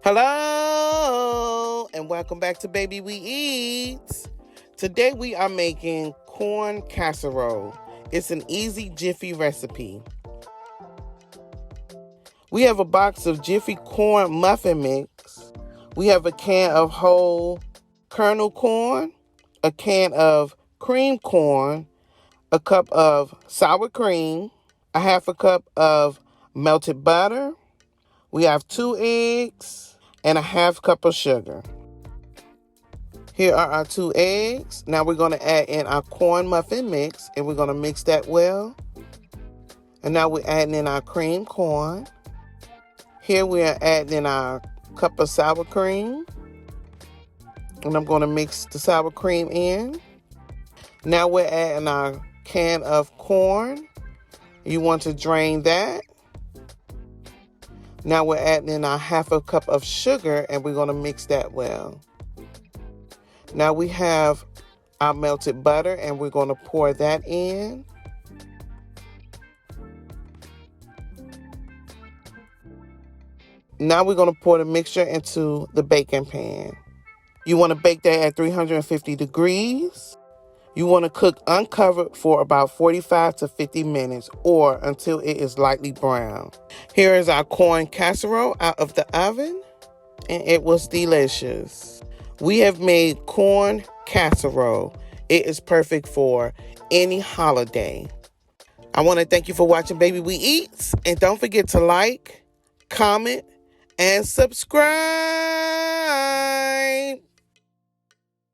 Hello and welcome back to Baby We Eat. Today we are making corn casserole. It's an easy jiffy recipe. We have a box of jiffy corn muffin mix. We have a can of whole kernel corn, a can of cream corn, a cup of sour cream, a half a cup of melted butter. We have 2 eggs and a half cup of sugar. Here are our 2 eggs. Now we're going to add in our corn muffin mix and we're going to mix that well. And now we're adding in our cream corn. Here we are adding in our cup of sour cream. And I'm going to mix the sour cream in. Now we're adding our can of corn. You want to drain that. Now we're adding in our half a cup of sugar and we're going to mix that well. Now we have our melted butter and we're going to pour that in. Now we're going to pour the mixture into the baking pan. You want to bake that at 350 degrees. You want to cook uncovered for about 45 to 50 minutes or until it is lightly brown. Here is our corn casserole out of the oven, and it was delicious. We have made corn casserole. It is perfect for any holiday. I want to thank you for watching Baby We Eat, and don't forget to like, comment, and subscribe.